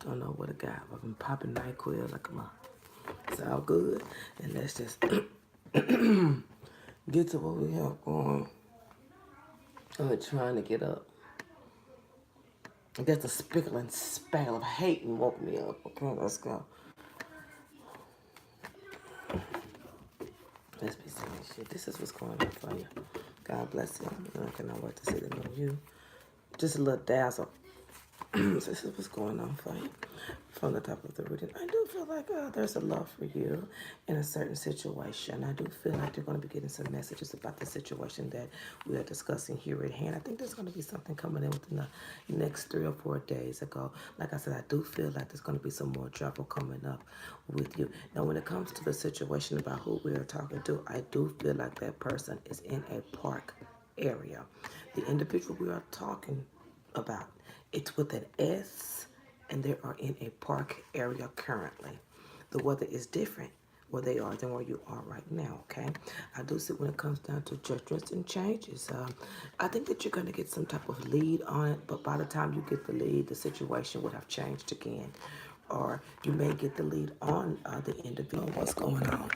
Don't know what I got. I've been popping NyQuil like a month. It's all good. And let's just get to what we have going. I'm trying to get up. I guess the spickle and spackle of hating woke me up. Okay, let's go. Let's be saying shit. This is what's going on for you. God bless you. I cannot wait to see them on you. Just a little dazzle. This is what's going on for you. From the top of the reading, I do feel like there's a love for you in a certain situation. I do feel like you're going to be getting some messages about the situation that we are discussing here at hand. I think there's going to be something coming in within the next 3 or 4 days ago. Like I said, I do feel like there's going to be some more trouble coming up with you. Now, when it comes to the situation about who we are talking to, I do feel like that person is in a park area. The individual we are talking about, it's with an S, and they are in a park area currently. The weather is different where they are than where you are right now, okay? I do see when it comes down to judgments and changes, I think that you're going to get some type of lead on it, but by the time you get the lead, the situation would have changed again. Or you may get the lead on the individual. What's going on?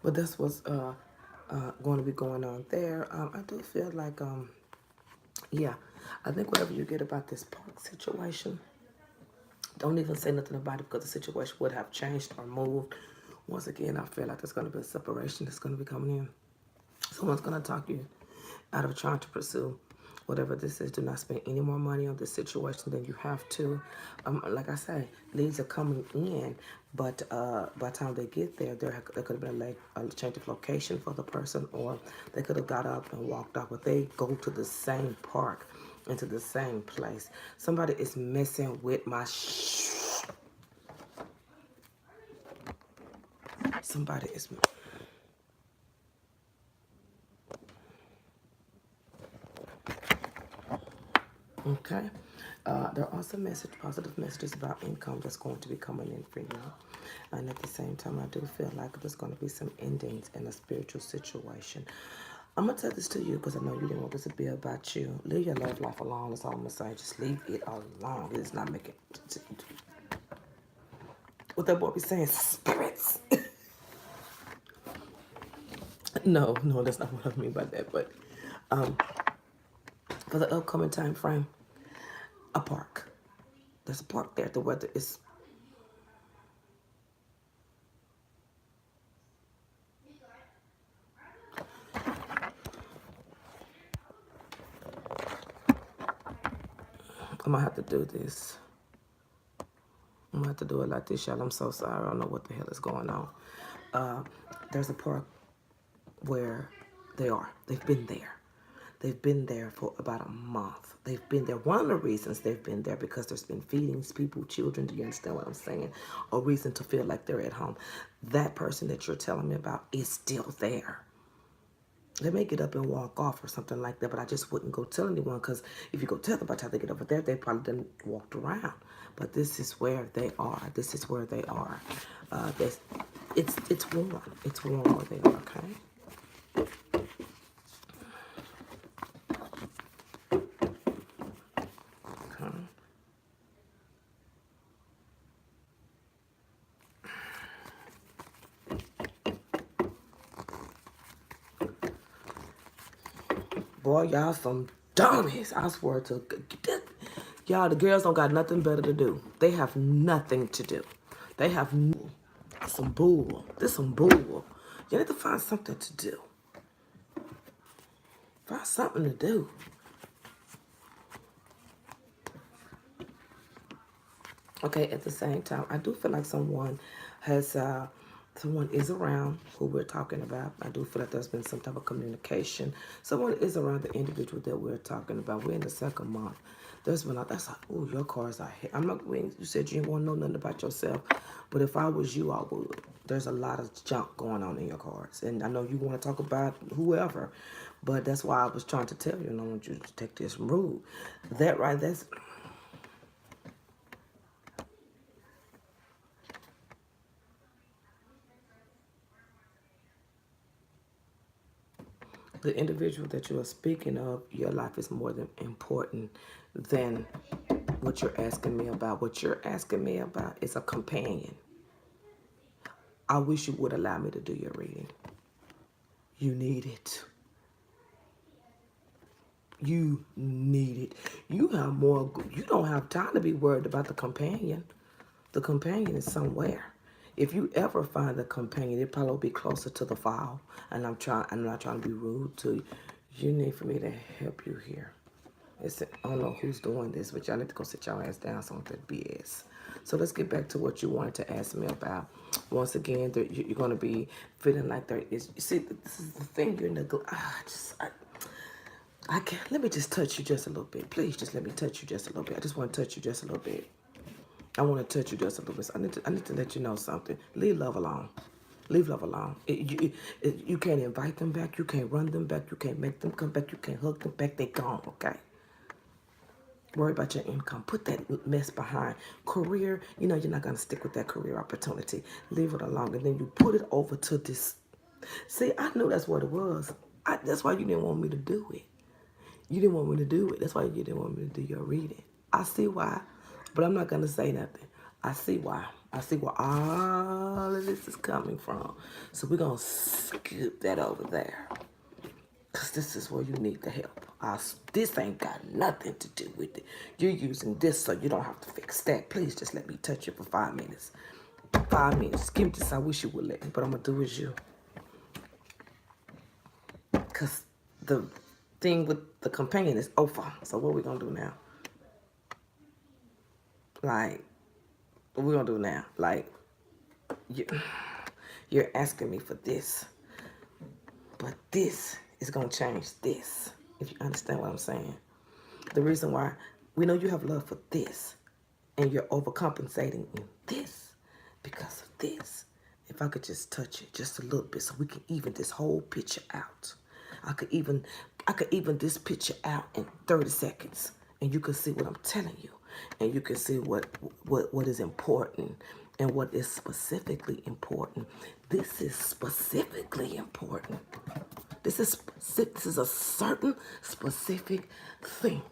But that's what's going to be going on there. I do feel like, yeah, I think whatever you get about this park situation, don't even say nothing about it because the situation would have changed or moved. Once again, I feel like there's going to be a separation that's going to be coming in. Someone's going to talk you out of trying to pursue whatever this is. Do not spend any more money on this situation than you have to. Like I say, leads are coming in, but by the time they get there, there could have been a change of location for the person, or they could have got up and walked off, but they go to the same park, into the same place. Somebody is messing with my somebody is. Okay. There are also positive messages about income that's going to be coming in for you. And at the same time, I do feel like there's going to be some endings in a spiritual situation. I'm going to tell this to you because I know you didn't want this to be about you. Leave your love life alone. That's all I'm going to say. Just leave it alone. It's not making... What that boy be saying? Spirits. No, that's not what I mean by that. But for the upcoming time frame, a park. There's a park there. The weather is... I'm going to have to do this. I'm going to have to do it like this, y'all. I'm so sorry. I don't know what the hell is going on. There's a park where they are. They've been there. They've been there for about a month. They've been there. One of the reasons they've been there because there's been feedings, people, children. Do you understand what I'm saying? A reason to feel like they're at home. That person that you're telling me about is still there. They may get up and walk off or something like that, but I just wouldn't go tell anyone because if you go tell them by the time they get over there, they probably didn't walked around. But this is where they are. This is where they are. It's warm. It's warm where they are, okay? Okay. Boy, y'all some dummies. I swear to y'all, the girls don't got nothing better to do. They have nothing to do. They have some bull. This some bull. You need to find something to do. Find something to do. Okay, at the same time, I do feel like someone has, someone is around who we're talking about. I do feel like there's been some type of communication. Someone is around the individual that we're talking about. We're in the second month. There's been that's like, oh, your cards are here. I'm not, you said you didn't want to know nothing about yourself, but if I was you, I would. There's a lot of junk going on in your cards. And I know you want to talk about whoever, but that's why I was trying to tell you, and I want you to take this rude. That right, that's... The individual that you are speaking of, your life is more than important than what you're asking me about. What you're asking me about is a companion. I wish you would allow me to do your reading. You need it. You need it. You have more. You don't have time to be worried about the companion. The companion is somewhere. If you ever find the companion, it probably will be closer to the file. And I'm not trying to be rude to you. You need for me to help you here. I don't know who's doing this, but y'all need to go sit your ass down on that BS. So let's get back to what you wanted to ask me about. Once again, you're going to be feeling like there is. You see, this is the thing. You're I can't. Let me just touch you just a little bit. Please, just let me touch you just a little bit. I just want to touch you just a little bit. I want to touch you just a little bit. So I need to let you know something. Leave love alone. Leave love alone. You can't invite them back. You can't run them back. You can't make them come back. You can't hug them back. They gone, okay? Worry about your income. Put that mess behind. Career, you're not going to stick with that career opportunity. Leave it alone. And then you put it over to this. See, I knew that's what it was. That's why you didn't want me to do it. You didn't want me to do it. That's why you didn't want me to do your reading. I see why, but I'm not going to say nothing. I see why. I see where all of this is coming from. So we're going to skip that over there. Because this is where you need the help. This ain't got nothing to do with it. You're using this so you don't have to fix that. Please just let me touch you for 5 minutes. 5 minutes. Give me this. I wish you would let me, but I'm going to do as you. Because the thing with the companion is over. So what we going to do now? Like, what we going to do now? Like, you're asking me for this. But this is going to change this, if you understand what I'm saying. The reason why we know you have love for this, and you're overcompensating in this because of this. If I could just touch it just a little bit so we can even this whole picture out. I could even this picture out in 30 seconds, and you can see what I'm telling you, and you can see what is important and what is specifically important. This is specifically important. This is a certain specific thing.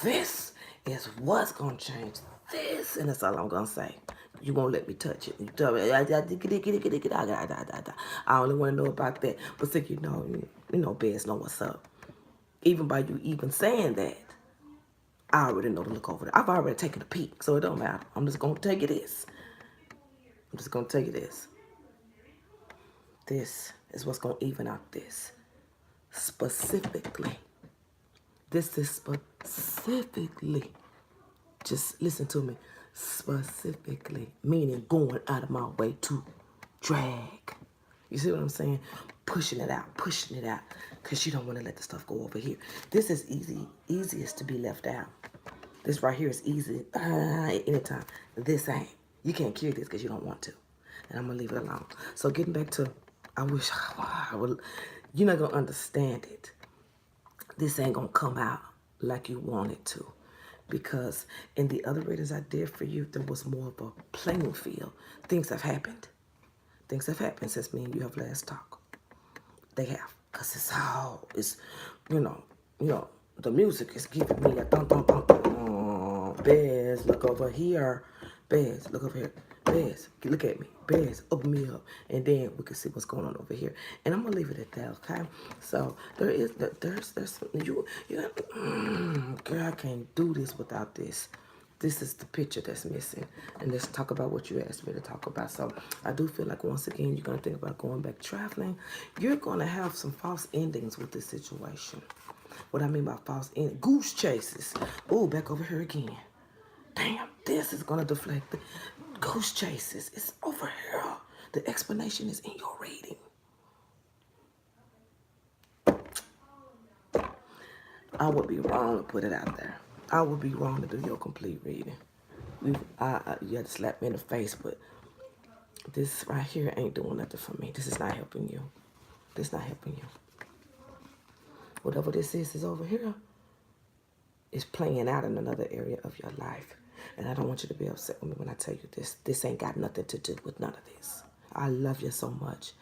This is what's going to change this, and that's all I'm going to say. You won't let me touch it. You tell me, I only want to know about that. But since you know, Bez know what's up. Even by you even saying that, I already know to look over there. I've already taken a peek, so it don't matter. I'm just going to tell you this. This is what's going to even out this. Specifically. This is specifically. Just listen to me. Specifically. Meaning going out of my way to drag. You see what I'm saying? Pushing it out. Because you don't want to let the stuff go over here. This is easiest to be left out. This right here is easy anytime. This ain't. You can't cure this because you don't want to. And I'm going to leave it alone. So getting back to, I wish I would, you're not going to understand it. This ain't going to come out like you want it to. Because in the other readings I did for you, there was more of a playing field. Things have happened. Things have happened since me and you have last talked. They have. Because the music is giving me a dun dun dun dun. Bez, look over here. Bez, look over here. Bez, look at me. Bez, open me up. And then we can see what's going on over here. And I'm going to leave it at that, okay? So there's something girl, I can't do this without this. This is the picture that's missing. And let's talk about what you asked me to talk about. So I do feel like once again, you're going to think about going back traveling. You're going to have some false endings with this situation. What I mean by false ending, goose chases. Oh, back over here again. Damn, this is going to deflect. Goose chases. It's over here. The explanation is in your reading. I would be wrong to put it out there. I would be wrong to do your complete reading. You had to slap me in the face, but this right here ain't doing nothing for me. This is not helping you. This is not helping you. Whatever this is over here is playing out in another area of your life. And I don't want you to be upset with me when I tell you this. This ain't got nothing to do with none of this. I love you so much.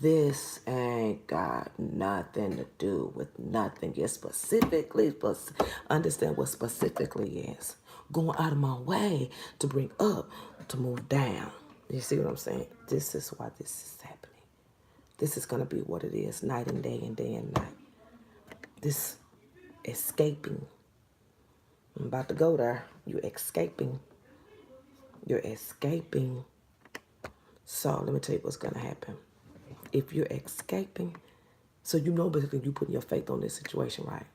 This ain't got nothing to do with nothing. It's specifically, understand what specifically is. Going out of my way to bring up, to move down. You see what I'm saying? This is why this is happening. This is going to be what it is, night and day and day and night. This escaping. I'm about to go there. You're escaping. You're escaping. So let me tell you what's going to happen. If you're escaping, so you know basically you putting your faith on this situation, right?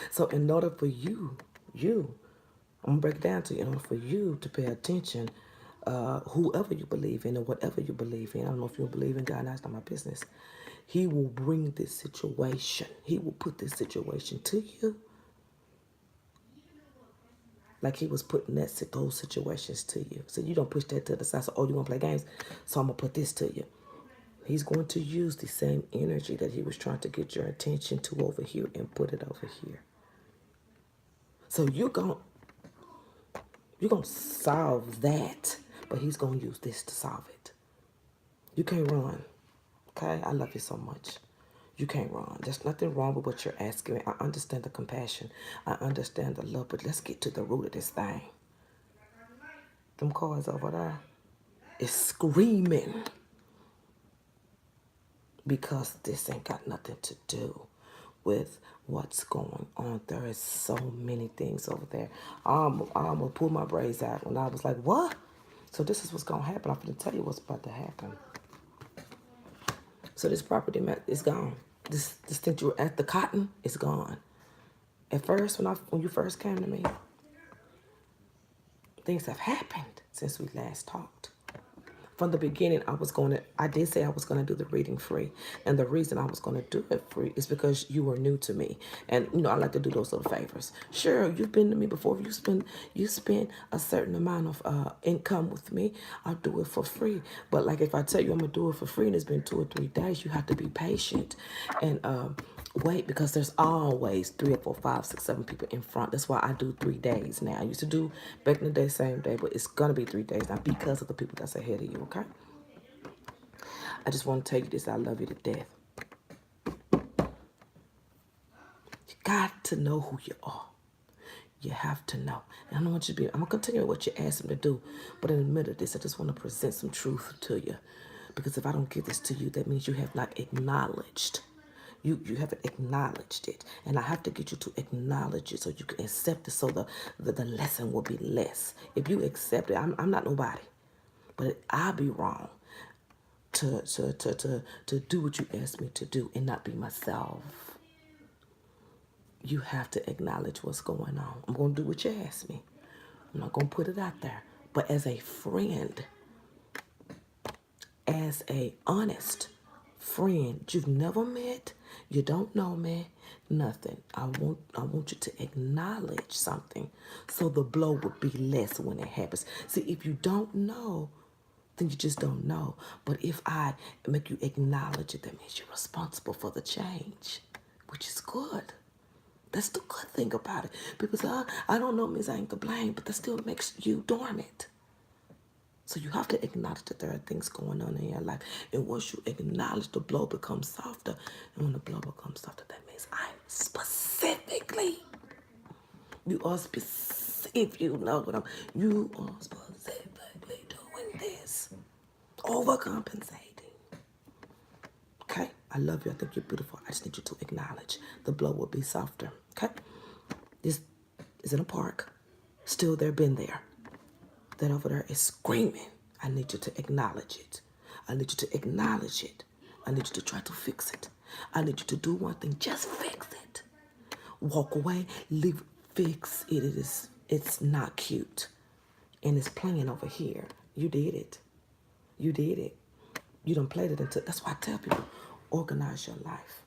So in order for you, I'm going to break it down to you, in order for you to pay attention, whoever you believe in or whatever you believe in, I don't know if you believe in God, that's not my business. He will bring this situation. He will put this situation to you like he was putting those situations to you. So you don't push that to the side. So, oh, you want to play games? So I'm going to put this to you. He's going to use the same energy that he was trying to get your attention to over here and put it over here. So you're going to solve that, but he's going to use this to solve it. You can't run, okay? I love you so much. You can't run. There's nothing wrong with what you're asking. I understand the compassion. I understand the love, but let's get to the root of this thing. Them cards over there is screaming because this ain't got nothing to do with what's going on. There is so many things over there. I'm going to pull my braids out when I was like, what? So this is what's going to happen. I'm going to tell you what's about to happen. So this property is gone. This thing you were at, the cotton, is gone. At first, when you first came to me, things have happened since we last talked. From the beginning, I did say I was going to do the reading free. And the reason I was going to do it free is because you were new to me. And, I like to do those little favors. Sure, you've been to me before. You spend a certain amount of income with me, I'll do it for free. But like if I tell you I'm going to do it for free and it's been 2 or 3 days, you have to be patient and wait, because there's always 3 or 4, 5, 6, 7 people in front. That's why I do 3 days now. I used to do back in the day, same day, but it's going to be 3 days now because of the people that's ahead of you, okay? I just want to tell you this. I love you to death. You got to know who you are. You have to know. And I don't want you to be, I'm going to continue what you asked him to do. But in the middle of this, I just want to present some truth to you. Because if I don't give this to you, that means you have not acknowledged. You haven't acknowledged it. And I have to get you to acknowledge it so you can accept it, so the lesson will be less. If you accept it, I'm not nobody. But I'll be wrong to do what you asked me to do and not be myself. You have to acknowledge what's going on. I'm going to do what you asked me. I'm not going to put it out there. But as a friend, as a honest friend you've never met, you don't know me, nothing. I want you to acknowledge something so the blow would be less when it happens. See, if you don't know, then you just don't know. But if I make you acknowledge it, that means you're responsible for the change, which is good. That's the good thing about it. People say, I don't know means I ain't to blame, but that still makes you dormant. So you have to acknowledge that there are things going on in your life. And once you acknowledge, the blow becomes softer. And when the blow becomes softer, that means I'm specifically, you are specific, you know what you are specifically doing this. Overcompensating. Okay? I love you. I think you're beautiful. I just need you to acknowledge. The blow will be softer. Okay? This is in a park. Still there, been there. That over there is screaming. I need you to acknowledge it. I need you to acknowledge it. I need you to try to fix it. I need you to do one thing. Just fix it. Walk away. Leave. Fix it. It's not cute. And it's playing over here. You did it. You did it. You done played it until. That's why I tell people, organize your life.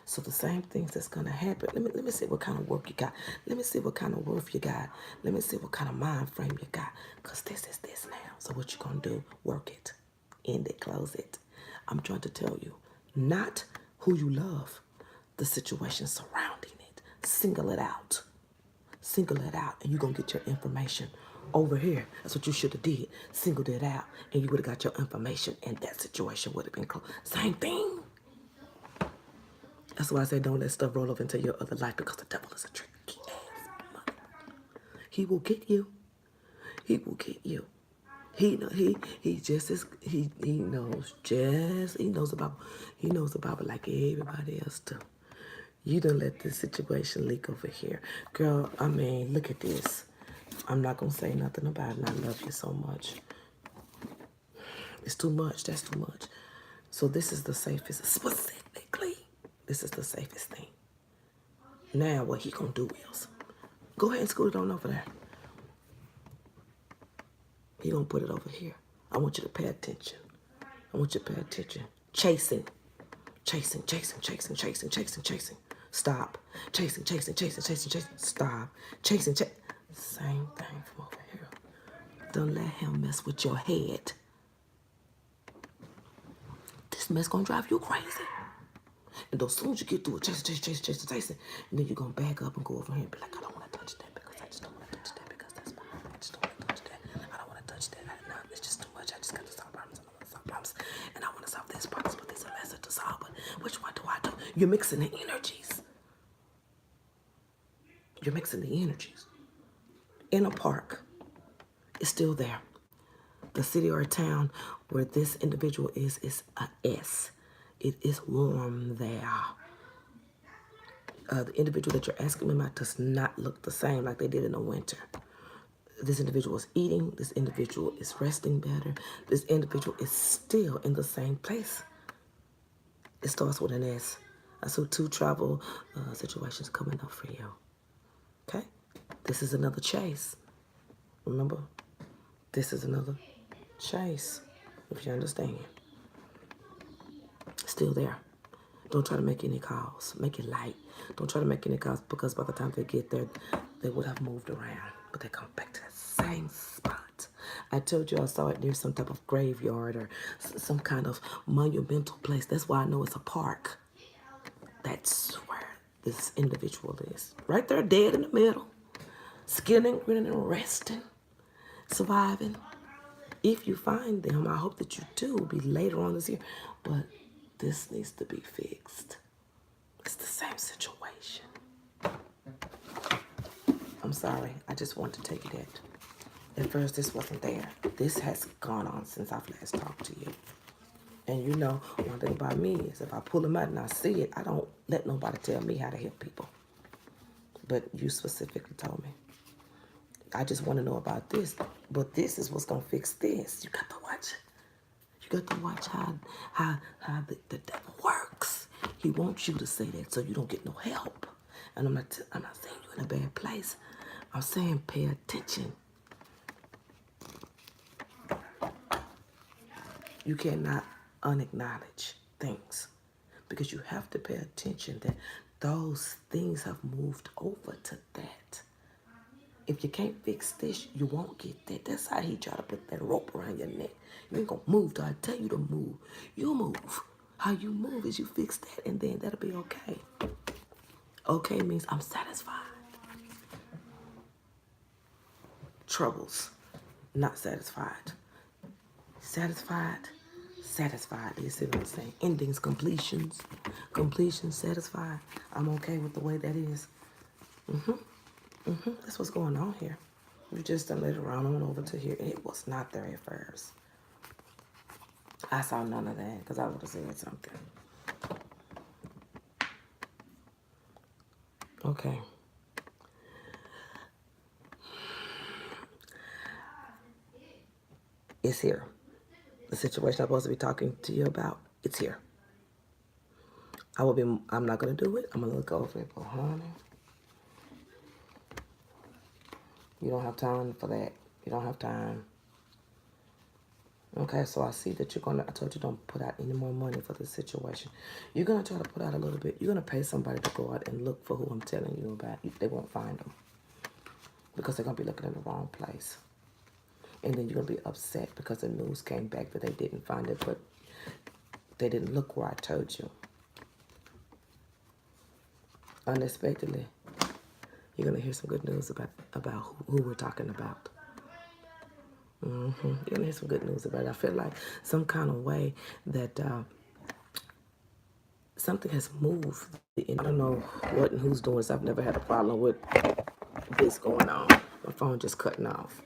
So the same things that's going to happen. Let me see what kind of work you got. Let me see what kind of worth you got. Let me see what kind of mind frame you got. Because this is this now. So what you going to do? Work it. End it. Close it. I'm trying to tell you, not who you love, the situation surrounding it. Single it out. Single it out. And you're going to get your information over here. That's what you should have did. Singled it out, and you would have got your information, and that situation would have been closed. Same thing. That's why I say don't let stuff roll over into your other life, because the devil is a tricky ass mother. He will get you. He will get you. He just as he knows about it like everybody else too. You done let this situation leak over here. Girl, I mean, look at this. I'm not gonna say nothing about it, and I love you so much. It's too much. That's too much. So this is the safest, specifically, this is the safest thing. Now what he gonna do is, go ahead and scoot it on over there. He gonna put it over here. I want you to pay attention. I want you to pay attention. Chasing. Chasing, chasing, chasing, chasing, chasing, chasing. Stop. Chasing, chasing, chasing, chasing, chasing. Stop. Chasing, chasing. Same thing from over here. Don't let him mess with your head. This mess gonna drive you crazy. And as soon as you get through it, chasing, and then you're gonna back up and go over here and be like, I don't wanna touch that because I just don't wanna touch that because that's mine. I just don't wanna touch that. I don't wanna touch that. No, it's just too much. I just got to solve problems. I don't wanna solve problems. And I wanna solve this problem, but there's a lesson to solve. But which one do I do? You're mixing the energies. You're mixing the energies. In a park, it's still there. The city or town where this individual is a S. It is warm there. The individual that you're asking me about does not look the same like they did in the winter. This individual is eating. This individual is resting better. This individual is still in the same place. It starts with an S. I saw 2 travel situations coming up for you. Okay? This is another chase. Remember? This is another chase, if you understand. Still there. Don't try to make any calls. Make it light. Don't try to make any calls, because by the time they get there, they would have moved around. But they come back to that same spot. I told you I saw it near some type of graveyard or some kind of monumental place. That's why I know it's a park. That's where this individual is. Right there, dead in the middle. Skinning, grinning, and resting. Surviving. If you find them, I hope that you do. It'll be later on this year. But this needs to be fixed. It's the same situation. I'm sorry. I just want to take it at first this wasn't there. This has gone on since I've last talked to you. And you know, one thing about me is if I pull them out and I see it, I don't let nobody tell me how to help people. But you specifically told me. I just want to know about this. But this is what's going to fix this. You got to watch it. You got to watch how the devil works. He wants you to say that so you don't get no help. And I'm not saying you're in a bad place. I'm saying pay attention. You cannot unacknowledge things, because you have to pay attention that those things have moved over to that. If you can't fix this, you won't get that. That's how he try to put that rope around your neck. You ain't gonna move till I tell you to move. You move. How you move is you fix that, and then that'll be okay. Okay means I'm satisfied. Troubles, not satisfied. Satisfied, satisfied. You see what I'm saying? Endings, completions, satisfied. I'm okay with the way that is. That's what's going on here. You just done let it run on over to here. It was not there at first. I saw none of that because I would have said something. Okay. It's here. The situation I'm supposed to be talking to you about, it's here. I'm not going to do it. I'm going to look over it. But honey, you don't have time for that. You don't have time. Okay, so I see that I told you don't put out any more money for this situation. You're going to try to put out a little bit. You're going to pay somebody to go out and look for who I'm telling you about. They won't find them because they're going to be looking in the wrong place. And then you're going to be upset because the news came back that they didn't find it, but they didn't look where I told you. Unexpectedly, you're going to hear some good news about who we're talking about. You're gonna hear some good news about it. I feel like some kind of way that something has moved. I don't know what and who's doing this. I've never had a problem with this going on. My phone just cutting off.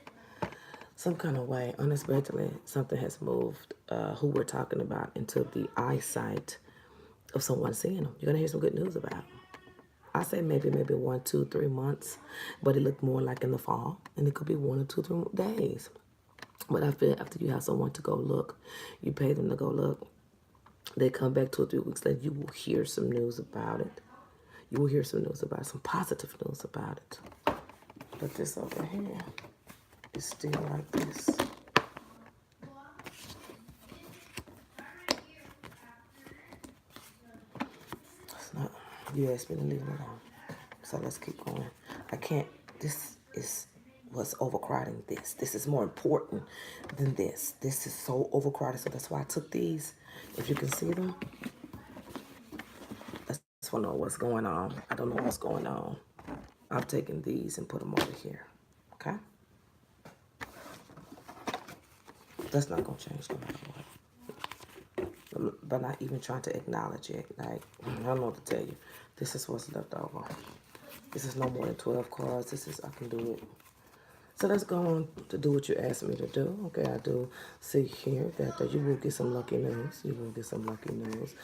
Some kind of way, unexpectedly, something has moved who we're talking about into the eyesight of someone seeing them. You're gonna hear some good news about it. I say maybe 1, 2, 3 months, but it looked more like in the fall, and it could be 1 or 2, 3 days. But I feel after you have someone to go look, you pay them to go look, they come back 2 or 3 weeks later, you will hear some news about it. You will hear some news about it, some positive news about it. But this over here is still like this. It's not, you asked me to leave it alone. So let's keep going. I can't, this is what's overcrowding this. This is more important than this. This is so overcrowded, so that's why I took these. If you can see them, I just want to know what's going on. I don't know what's going on. I've taken these and put them over here, okay? That's not going to change no matter what. But not even trying to acknowledge it. Like, I don't know what to tell you. This is what's left over. This is no more than 12 cards. This is, I can do it. So let's go on to do what you asked me to do. Okay, I do see here that you will get some lucky news. You will get some lucky news.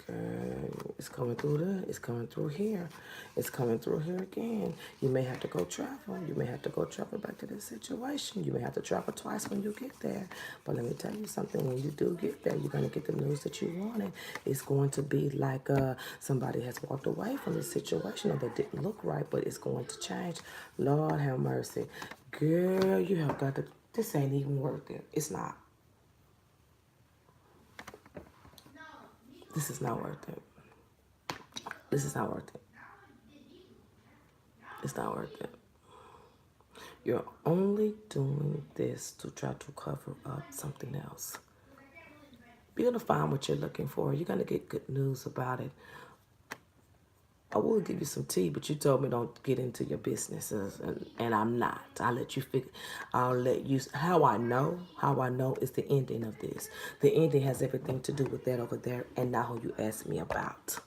Okay, it's coming through there. It's coming through here. It's coming through here again. You may have to go travel. You may have to go travel back to this situation. You may have to travel twice when you get there. But let me tell you something. When you do get there, you're going to get the news that you wanted. It's going to be like somebody has walked away from the situation or that didn't look right, but it's going to change. Lord have mercy. Girl, you have got to, this ain't even worth it. It's not. This is not worth it. This is not worth it. It's not worth it. You're only doing this to try to cover up something else. You're going to find what you're looking for. You're going to get good news about it. I will give you some tea, but you told me don't get into your businesses, and I'm not. I'll let you figure. I'll let you. How I know is the ending of this. The ending has everything to do with that over there, and not who you asked me about.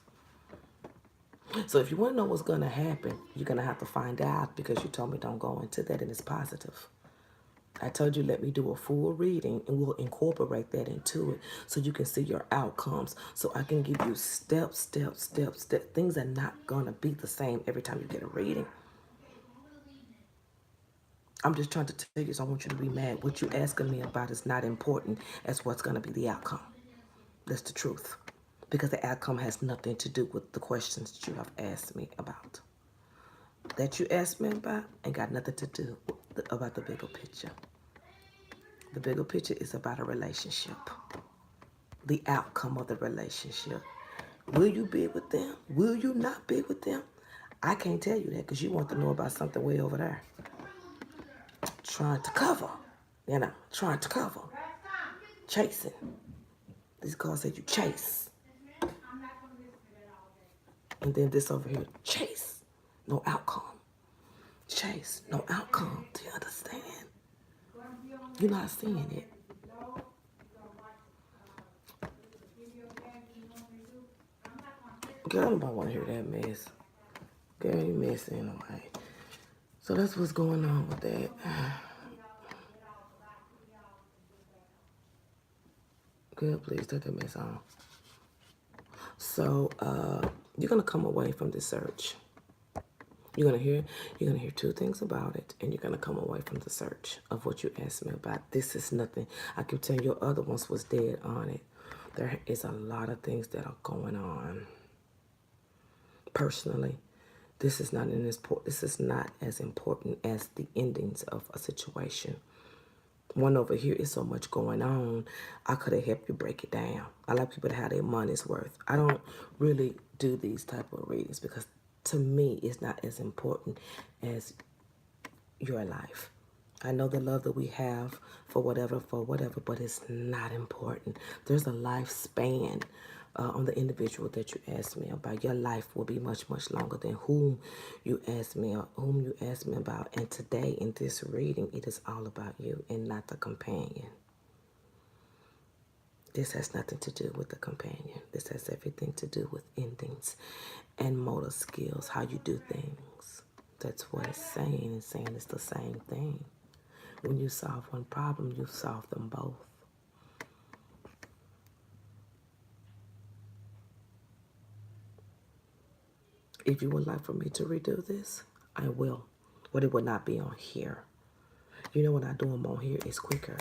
So if you want to know what's going to happen, you're going to have to find out because you told me don't go into that, and it's positive. I told you let me do a full reading and we'll incorporate that into it so you can see your outcomes. So I can give you steps. Things are not going to be the same every time you get a reading. I'm just trying to tell you, so I want you to be mad. What you're asking me about is not important as what's going to be the outcome. That's the truth. Because the outcome has nothing to do with the questions that you have asked me about. That you asked me about ain't got nothing to do about the bigger picture. The bigger picture is about a relationship. The outcome of the relationship. Will you be with them? Will you not be with them? I can't tell you that because you want to know about something way over there. Trying to cover. Trying to cover. Chasing. These cards say you chase. And then this over here, chase. No outcome. Chase. No outcome. Do you understand? You're not seeing it. Girl, nobody want to hear that mess. Girl, you messy anyway. So that's what's going on with that. Girl, please take that mess on. So you're gonna come away from the search. You're gonna hear 2 things about it, and you're gonna come away from the search of what you asked me about. This is nothing. I can tell your other ones was dead on it. There is a lot of things that are going on. Personally, this is not as important as the endings of a situation. One over here is so much going on. I could have helped you break it down. I like people to have their money's worth. I don't really do these type of readings because to me, it's not as important as your life. I know the love that we have for whatever, but it's not important. There's a lifespan on the individual that you asked me about. Your life will be much, much longer than whom you asked me about. And today in this reading, it is all about you and not the companion. This has nothing to do with the companion. This has everything to do with endings and motor skills, how you do things. That's what it's saying. It's saying it's the same thing. When you solve one problem, you solve them both. If you would like for me to redo this, I will. But it will not be on here. You know, when I do them on here, it's quicker.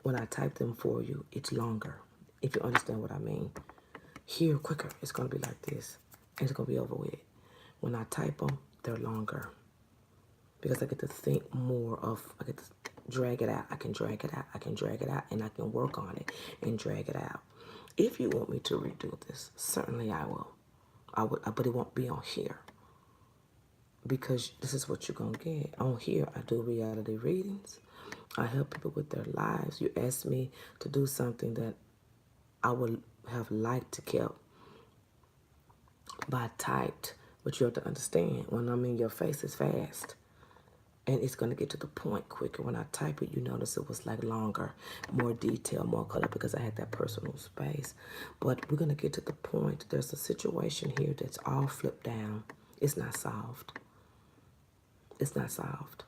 When I type them for you, it's longer. If you understand what I mean. Here, quicker. It's going to be like this. And it's going to be over with. When I type them, they're longer. Because I get to think more of, I get to drag it out. I can drag it out. I can drag it out. And I can work on it and drag it out. If you want me to redo this, certainly I will. But it won't be on here. Because this is what you're going to get. On here, I do reality readings. I help people with their lives. You asked me to do something that I would have liked to kept by typed. But you have to understand, when I'm in your face, it's fast. And it's going to get to the point quicker. When I type it, you notice it was like longer, more detail, more color, because I had that personal space. But we're going to get to the point. There's a situation here that's all flipped down. It's not solved. It's not solved.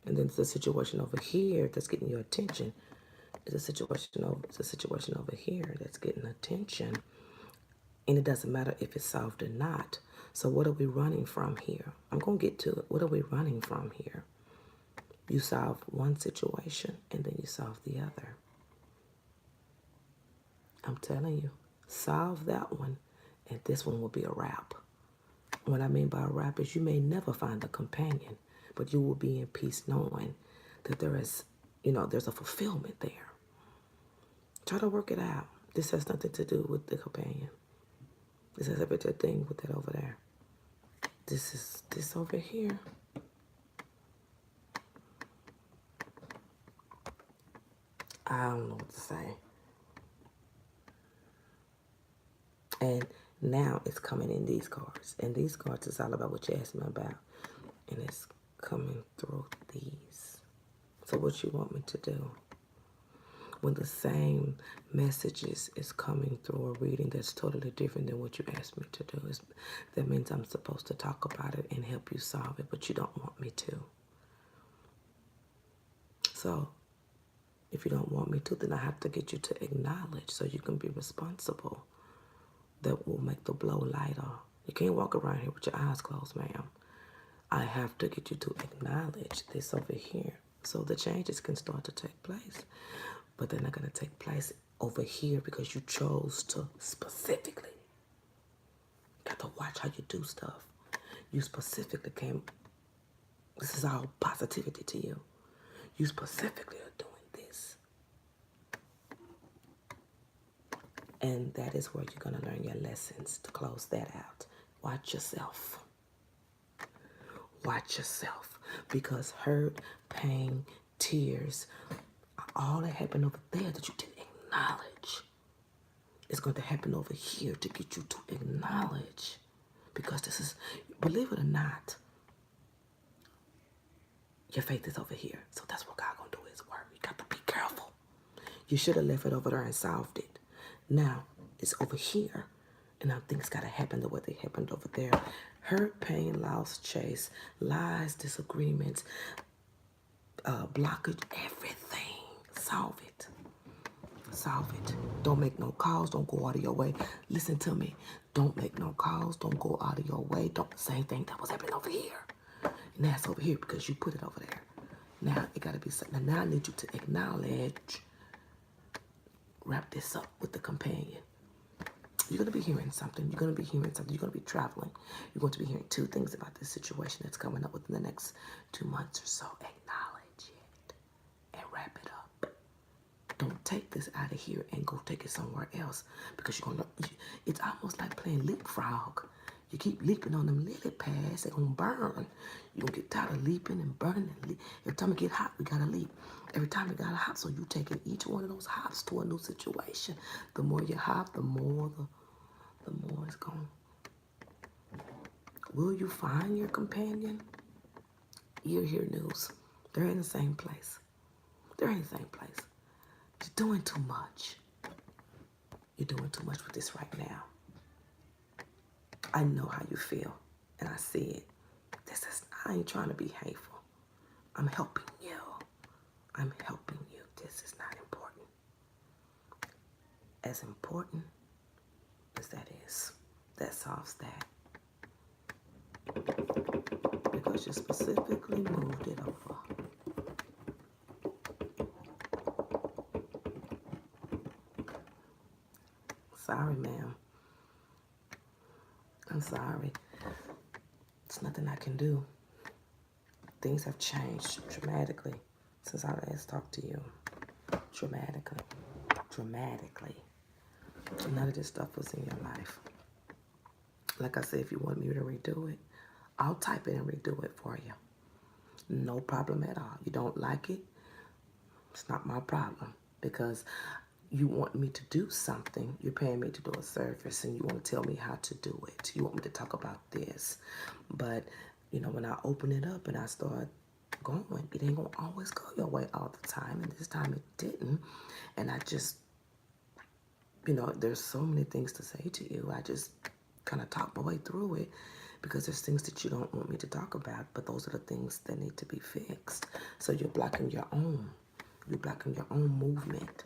And then the situation over here that's getting your attention is a situation over here that's getting attention. And it doesn't matter if it's solved or not. So what are we running from here? I'm going to get to it. What are we running from here? You solve one situation and then you solve the other. I'm telling you, solve that one and this one will be a wrap. What I mean by a wrap is you may never find a companion, but you will be in peace knowing that there is, there's a fulfillment there. Try to work it out. This has nothing to do with the companion. This has everything with that over there. This over here. I don't know what to say. And now it's coming in these cards. And these cards is all about what you asked me about. And it's coming through these. So what you want me to do? When the same messages is coming through a reading that's totally different than what you asked me to do, that means I'm supposed to talk about it and help you solve it, but you don't want me to. So if you don't want me to, then I have to get you to acknowledge so you can be responsible. That will make the blow lighter. You can't walk around here with your eyes closed, ma'am. I have to get you to acknowledge this over here so the changes can start to take place. But they're not going to take place over here because you chose to specifically. You got to watch how you do stuff. You specifically came. This is all positivity to you. You specifically are doing this. And that is where you're going to learn your lessons to close that out. Watch yourself. Watch yourself. Because hurt, pain, tears, all that happened over there that you didn't acknowledge is going to happen over here to get you to acknowledge. Because this is, believe it or not, your faith is over here. So that's what God going to do his work. You got to be careful. You should have left it over there and solved it. Now, it's over here. And now things got to happen the way they happened over there. Hurt, pain, loss, chase, lies, disagreements, blockage, everything. Solve it. Solve it. Don't make no calls. Don't go out of your way. Listen to me. Don't make no calls. Don't go out of your way. Don't. Same thing that was happening over here. And that's over here because you put it over there. Now it got to be something. Now I need you to acknowledge. Wrap this up with the companion. You're going to be hearing something. You're going to be hearing something. You're going to be traveling. You're going to be hearing two things about this situation that's coming up within the next 2 months or so. Acknowledge it and wrap it up. Don't take this out of here and go take it somewhere else because you're going to, it's almost like playing leapfrog. You keep leaping on them lily pads, they're going to burn. You're going to get tired of leaping and burning. Every time it get hot, we got to leap. Every time it got hot, so you taking each one of those hops to a new situation. The more you hop, the more it's going. Will you find your companion? You hear news. They're in the same place. They're in the same place. You're doing too much. You're doing too much with this right now. I know how you feel, and I see it. I ain't trying to be hateful. I'm helping you. I'm helping you. This is not important. As important as that is, that solves that. Because you specifically moved it over. Sorry, ma'am. I'm sorry. There's nothing I can do. Things have changed dramatically since I last talked to you. Dramatically. None of this stuff was in your life. Like I said, if you want me to redo it, I'll type it and redo it for you. No problem at all. You don't like it, it's not my problem. Because you want me to do something, you're paying me to do a service, and you want to tell me how to do it. You want me to talk about this. But, you know, when I open it up and I start going, it ain't going to always go your way all the time. And this time it didn't. And I just, you know, there's so many things to say to you. I just kind of talk my way through it because there's things that you don't want me to talk about, but those are the things that need to be fixed. So you're blocking your own. You're blocking your own movement.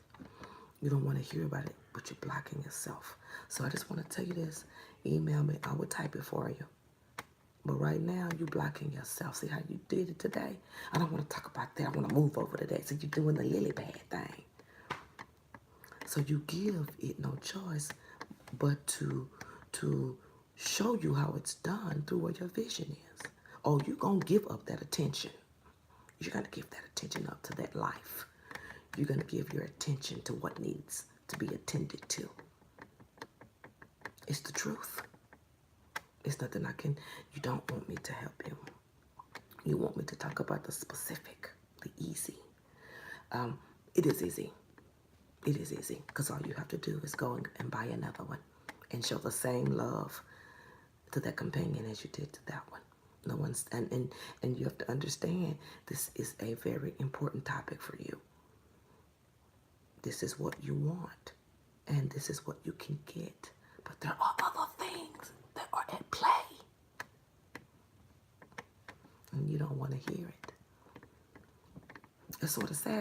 You don't want to hear about it, but you're blocking yourself. So I just want to tell you this. Email me. I will type it for you. But right now, you're blocking yourself. See how you did it today? I don't want to talk about that. I want to move over to that. So you're doing the lily pad thing. So you give it no choice but to show you how it's done through what your vision is. Oh, you're going to give up that attention. You're going to give that attention up to that life. You're going to give your attention to what needs to be attended to. It's the truth. It's nothing you don't want me to help you. You want me to talk about the specific, the easy. It is easy. It is easy because all you have to do is go and buy another one and show the same love to that companion as you did to that one. No one's, and you have to understand this is a very important topic for you. This is what you want, and this is what you can get. But there are other things that are at play, and you don't want to hear it. It's sort of sad.